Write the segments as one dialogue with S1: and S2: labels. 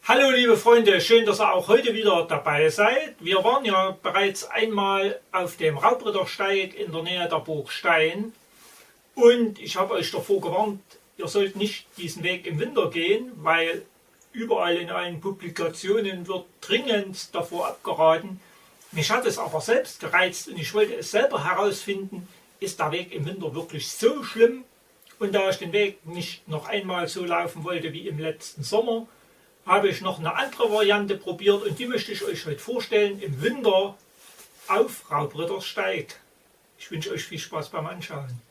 S1: Hallo liebe Freunde, schön, dass ihr auch heute wieder dabei seid. Wir waren ja bereits einmal auf dem Raubrittersteig in der Nähe der Burg Stein und ich habe euch davor gewarnt, ihr sollt nicht diesen Weg im Winter gehen, weil überall in allen Publikationen wird dringend davor abgeraten. Mich hat es aber selbst gereizt und ich wollte es selber herausfinden, ist der Weg im Winter wirklich so schlimm? Und da ich den Weg nicht noch einmal so laufen wollte wie im letzten Sommer, habe ich noch eine andere Variante probiert und die möchte ich euch heute vorstellen im Winter auf Raubrittersteig. Ich wünsche euch viel Spaß beim Anschauen.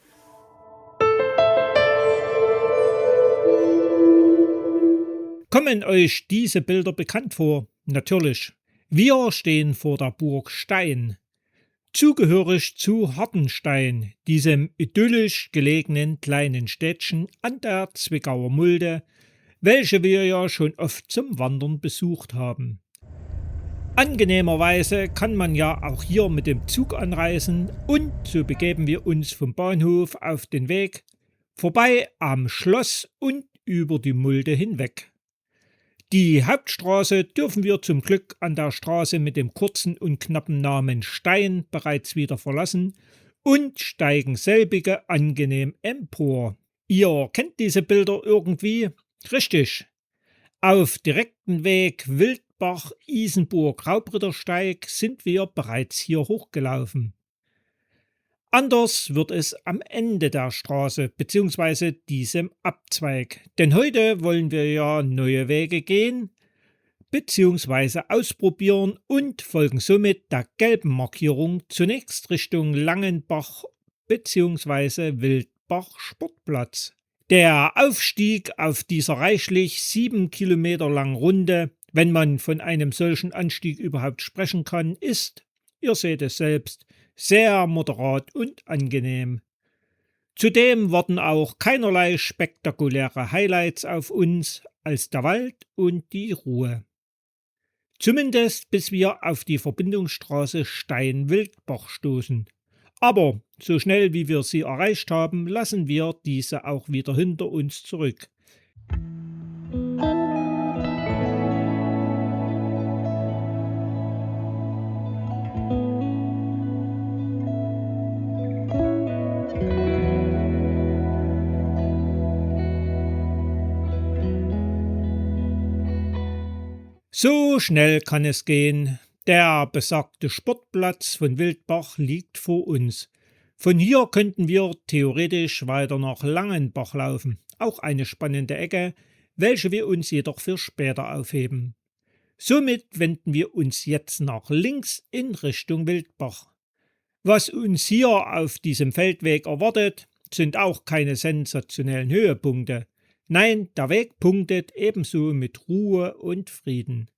S1: Kommen euch diese Bilder bekannt vor? Natürlich. Wir stehen vor der Burg Stein, zugehörig zu Hartenstein, diesem idyllisch gelegenen kleinen Städtchen an der Zwickauer Mulde, welche wir ja schon oft zum Wandern besucht haben. Angenehmerweise kann man ja auch hier mit dem Zug anreisen und so begeben wir uns vom Bahnhof auf den Weg, vorbei am Schloss und über die Mulde hinweg. Die Hauptstraße dürfen wir zum Glück an der Straße mit dem kurzen und knappen Namen Stein bereits wieder verlassen und steigen selbige angenehm empor. Ihr kennt diese Bilder irgendwie? Richtig. Auf direktem Weg Wildbach-Isenburg-Raubrittersteig sind wir bereits hier hochgelaufen. Anders wird es am Ende der Straße bzw. diesem Abzweig, denn heute wollen wir ja neue Wege gehen bzw. ausprobieren und folgen somit der gelben Markierung zunächst Richtung Langenbach bzw. Wildbach Sportplatz. Der Aufstieg auf dieser reichlich 7 Kilometer langen Runde, wenn man von einem solchen Anstieg überhaupt sprechen kann, ist, ihr seht es selbst, sehr moderat und angenehm. Zudem warten auch keinerlei spektakuläre Highlights auf uns als der Wald und die Ruhe. Zumindest bis wir auf die Verbindungsstraße Stein-Wildbach stoßen. Aber so schnell wie wir sie erreicht haben, lassen wir diese auch wieder hinter uns zurück. So schnell kann es gehen. Der besagte Sportplatz von Wildbach liegt vor uns. Von hier könnten wir theoretisch weiter nach Langenbach laufen, auch eine spannende Ecke, welche wir uns jedoch für später aufheben. Somit wenden wir uns jetzt nach links in Richtung Wildbach. Was uns hier auf diesem Feldweg erwartet, sind auch keine sensationellen Höhepunkte. Nein, der Weg punktet ebenso mit Ruhe und Frieden.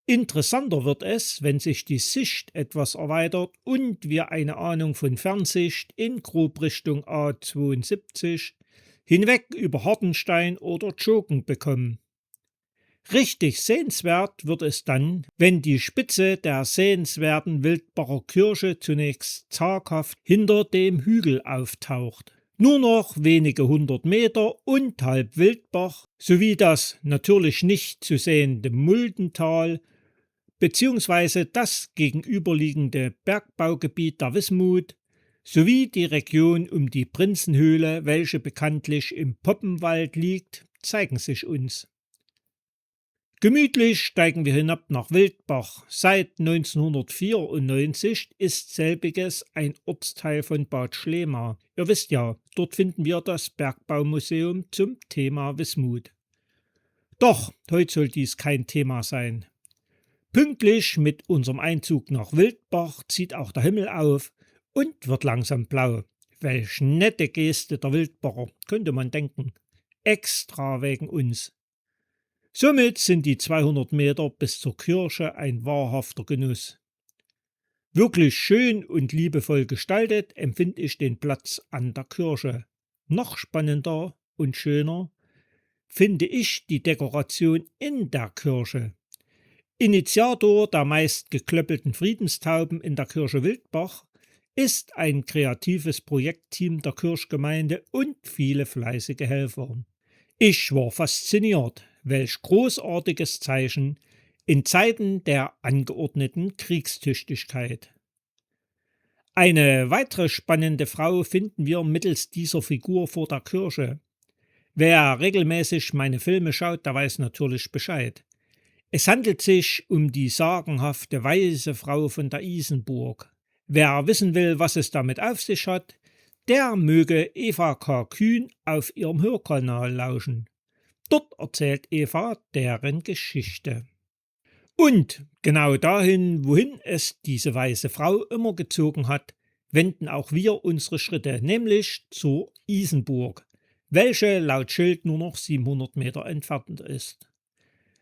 S1: Interessanter wird es, wenn sich die Sicht etwas erweitert und wir eine Ahnung von Fernsicht in grob Richtung A72 hinweg über Hartenstein oder Tschoken bekommen. Richtig sehenswert wird es dann, wenn die Spitze der sehenswerten Wildbacher Kirche zunächst zaghaft hinter dem Hügel auftaucht. Nur noch wenige 100 Meter und halb Wildbach sowie das natürlich nicht zu sehende Muldental bzw. das gegenüberliegende Bergbaugebiet der Wismut sowie die Region um die Prinzenhöhle, welche bekanntlich im Poppenwald liegt, zeigen sich uns. Gemütlich steigen wir hinab nach Wildbach. Seit 1994 ist selbiges ein Ortsteil von Bad Schlema. Ihr wisst ja, dort finden wir das Bergbaumuseum zum Thema Wismut. Doch, heute soll dies kein Thema sein. Pünktlich mit unserem Einzug nach Wildbach zieht auch der Himmel auf und wird langsam blau. Welch nette Geste der Wildbacher, könnte man denken. Extra wegen uns. Somit sind die 200 Meter bis zur Kirche ein wahrhafter Genuss. Wirklich schön und liebevoll gestaltet empfinde ich den Platz an der Kirche. Noch spannender und schöner finde ich die Dekoration in der Kirche. Initiator der meist geklöppelten Friedenstauben in der Kirche Wildbach ist ein kreatives Projektteam der Kirchgemeinde und viele fleißige Helfer. Ich war fasziniert. welch großartiges Zeichen in Zeiten der angeordneten Kriegstüchtigkeit. Eine weitere spannende Frau finden wir mittels dieser Figur vor der Kirche. Wer regelmäßig meine Filme schaut, der weiß natürlich Bescheid. Es handelt sich um die sagenhafte Weise Frau von der Isenburg. Wer wissen will, was es damit auf sich hat, der möge Eva K. Kühn auf ihrem Hörkanal lauschen. Dort erzählt Eva deren Geschichte. Und genau dahin, wohin es diese weise Frau immer gezogen hat, wenden auch wir unsere Schritte, nämlich zur Isenburg, welche laut Schild nur noch 700 Meter entfernt ist.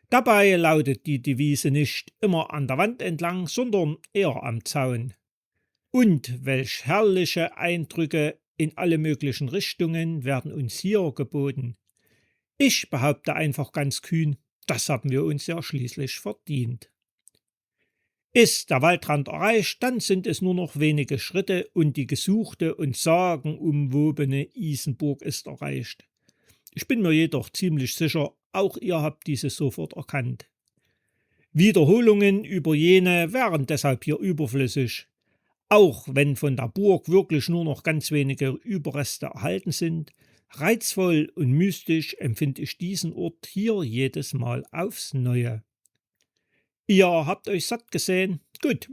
S1: Dabei lautet die Devise nicht immer an der Wand entlang, sondern eher am Zaun. Und welch herrliche Eindrücke in alle möglichen Richtungen werden uns hier geboten. Ich behaupte einfach ganz kühn, das haben wir uns ja schließlich verdient. Ist der Waldrand erreicht, dann sind es nur noch wenige Schritte und die gesuchte und sagenumwobene Isenburg ist erreicht. Ich bin mir jedoch ziemlich sicher, auch ihr habt diese sofort erkannt. Wiederholungen über jene wären deshalb hier überflüssig. Auch wenn von der Burg wirklich nur noch ganz wenige Überreste erhalten sind, reizvoll und mystisch empfinde ich diesen Ort hier jedes Mal aufs Neue. Ihr habt euch satt gesehen? Gut.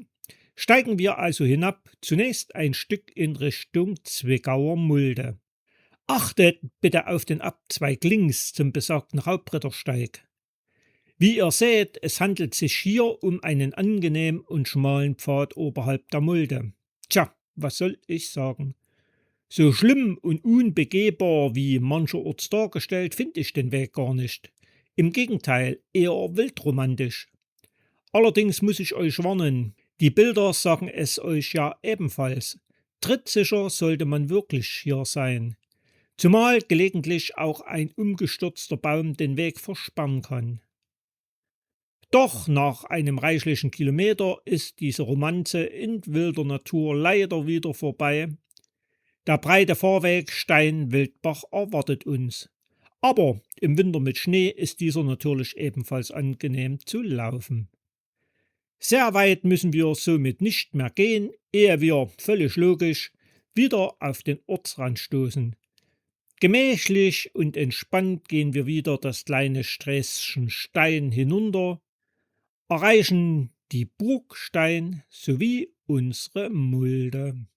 S1: Steigen wir also hinab, zunächst ein Stück in Richtung Zwickauer Mulde. Achtet bitte auf den Abzweig links zum besagten Hauptrittersteig. Wie ihr seht, es handelt sich hier um einen angenehmen und schmalen Pfad oberhalb der Mulde. Tja, was soll ich sagen? So schlimm und unbegehbar wie mancherorts dargestellt, finde ich den Weg gar nicht. Im Gegenteil, eher wildromantisch. Allerdings muss ich euch warnen, die Bilder sagen es euch ja ebenfalls. Trittsicher sollte man wirklich hier sein. Zumal gelegentlich auch ein umgestürzter Baum den Weg versperren kann. Doch nach einem reichlichen Kilometer ist diese Romanze in wilder Natur leider wieder vorbei. Der breite Fahrweg Stein-Wildbach erwartet uns. Aber im Winter mit Schnee ist dieser natürlich ebenfalls angenehm zu laufen. Sehr weit müssen wir somit nicht mehr gehen, ehe wir, völlig logisch, wieder auf den Ortsrand stoßen. Gemächlich und entspannt gehen wir wieder das kleine Sträßchen Stein hinunter, erreichen die Burgstein sowie unsere Mulde.